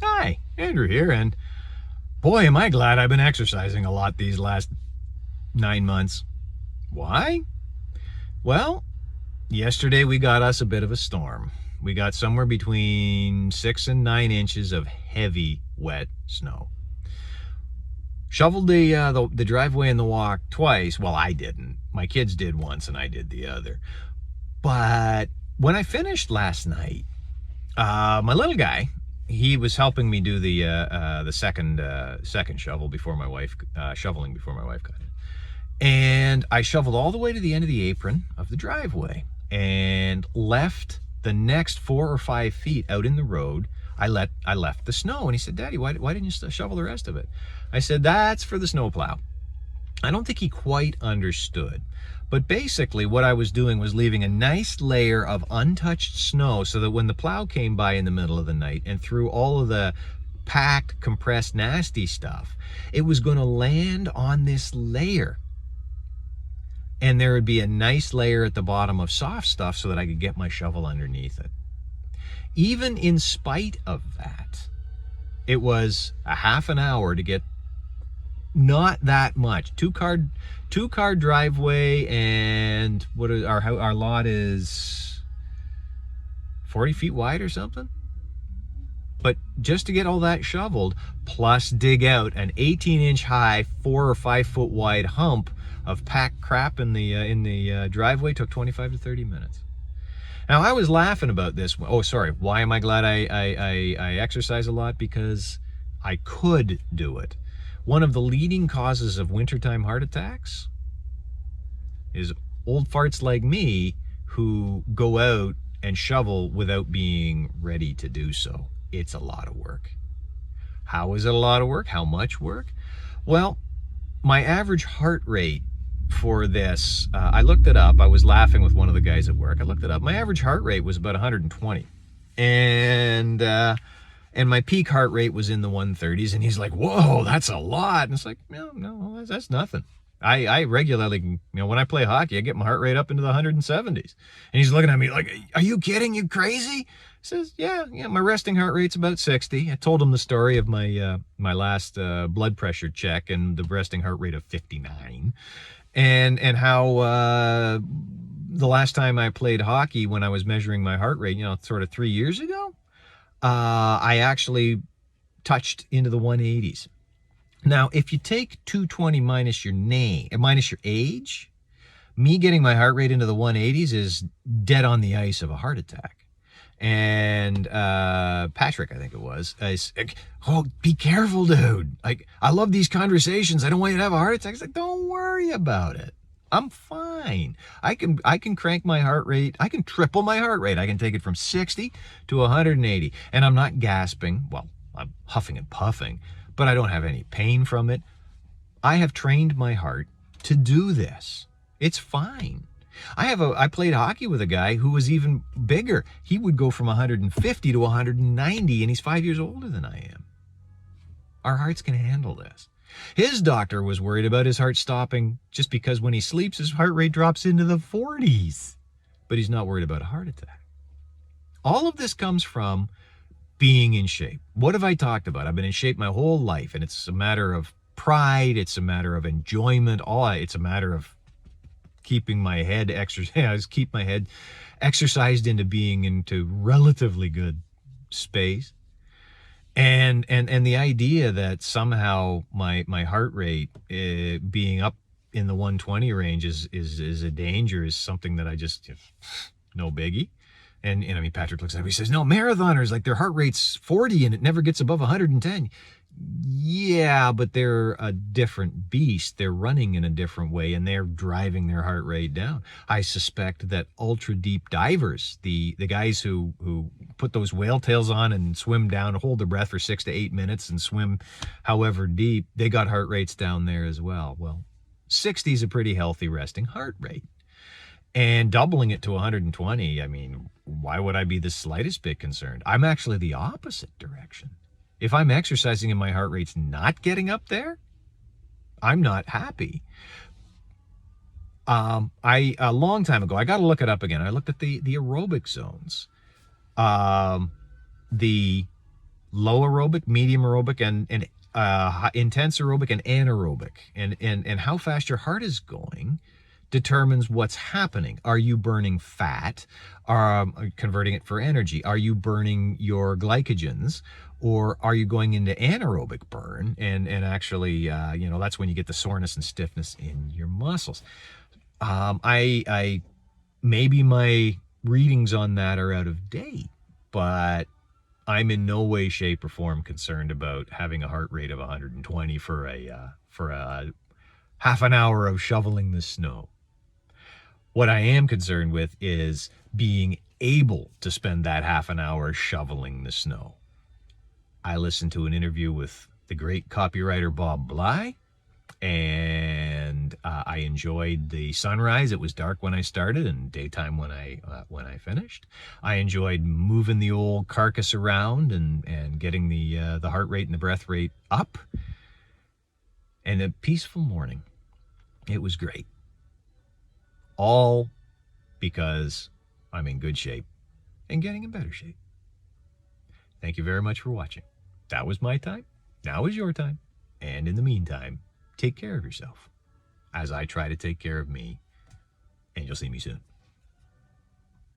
Hi, Andrew here, and boy, am I glad I've been exercising a lot these last 9 months. Why? Well, yesterday we got us a bit of a storm. We got somewhere between 6 and 9 inches of heavy, wet snow. Shoveled the driveway and the walk twice. Well, I didn't. My kids did once, and I did the other. But when I finished last night, my little guy, he was helping me do the second shovel before my wife shoveling before my wife got in, and I shoveled all the way to the end of the apron of the driveway and left the next 4 or 5 feet out in the road. I left the snow, and he said, "Daddy, why didn't you shovel the rest of it?" I said, "That's for the snowplow." I don't think he quite understood. But basically what I was doing was leaving a nice layer of untouched snow so that when the plow came by in the middle of the night and threw all of the packed, compressed, nasty stuff, it was going to land on this layer. And there would be a nice layer at the bottom of soft stuff so that I could get my shovel underneath it. Even in spite of that, it was a half an hour to get not that much. Two car driveway, and our lot is 40 feet wide or something. But just to get all that shoveled, plus dig out an 18-inch high, 4 or 5 foot wide hump of packed crap in the driveway, took 25 to 30 minutes. Now, I was laughing about this. Oh, sorry. Why am I glad I exercise a lot? Because I could do it. One of the leading causes of wintertime heart attacks is old farts like me who go out and shovel without being ready to do so. It's a lot of work. How is it a lot of work? How much work? Well, my average heart rate for this, I looked it up. I was laughing with one of the guys at work. I looked it up. My average heart rate was about 120. And my peak heart rate was in the 130s, and he's like, "Whoa, that's a lot." And it's like, no, that's nothing. I regularly, when I play hockey, I get my heart rate up into the 170s. And he's looking at me like, "Are you kidding? You crazy?" He says, yeah, my resting heart rate's about 60. I told him the story of my last blood pressure check and the resting heart rate of 59. And how the last time I played hockey, when I was measuring my heart rate, sort of 3 years ago, I actually touched into the 180s. Now, if you take 220 minus your age, me getting my heart rate into the 180s is dead on the ice of a heart attack. And Patrick, I think it was, "Oh, be careful, dude. I love these conversations. I don't want you to have a heart attack." It's like, don't worry about it. I'm fine. I can crank my heart rate. I can triple my heart rate. I can take it from 60 to 180. And I'm not gasping. Well, I'm huffing and puffing, but I don't have any pain from it. I have trained my heart to do this. It's fine. I played hockey with a guy who was even bigger. He would go from 150 to 190, and he's 5 years older than I am. Our hearts can handle this. His doctor was worried about his heart stopping just because when he sleeps, his heart rate drops into the 40s. But he's not worried about a heart attack. All of this comes from being in shape. What have I talked about? I've been in shape my whole life, and it's a matter of pride. It's a matter of enjoyment. It's a matter of keeping my head exercised. Keep my head exercised into being into relatively good space. And the idea that somehow my heart rate being up in the 120 range is a danger is something that I just, no biggie. And I mean, Patrick looks at me, he says, "No, marathoners, like their heart rate's 40 and it never gets above 110. Yeah, but they're a different beast. They're running in a different way, and they're driving their heart rate down. I suspect that ultra deep divers, the guys who put those whale tails on and swim down, hold their breath for 6 to 8 minutes and swim however deep, they got heart rates down there as well. Well, 60 is a pretty healthy resting heart rate. And doubling it to 120, I mean, why would I be the slightest bit concerned? I'm actually the opposite direction. If I'm exercising and my heart rate's not getting up there, I'm not happy. A long time ago, I got to look it up again. I looked at the aerobic zones. The low aerobic, medium aerobic, and intense aerobic and anaerobic. And how fast your heart is going determines what's happening. Are you burning fat? Converting it for energy? Are you burning your glycogens? Or are you going into anaerobic burn? And actually, that's when you get the soreness and stiffness in your muscles. I maybe my readings on that are out of date, but I'm in no way, shape, or form concerned about having a heart rate of 120 for a half an hour of shoveling the snow. What I am concerned with is being able to spend that half an hour shoveling the snow. I listened to an interview with the great copywriter Bob Bly, and I enjoyed the sunrise. It was dark when I started and daytime when I finished. I enjoyed moving the old carcass around and getting the heart rate and the breath rate up. And a peaceful morning. It was great. All because I'm in good shape and getting in better shape. Thank you very much for watching. That was my time. Now is your time. And in the meantime, take care of yourself as I try to take care of me, and you'll see me soon.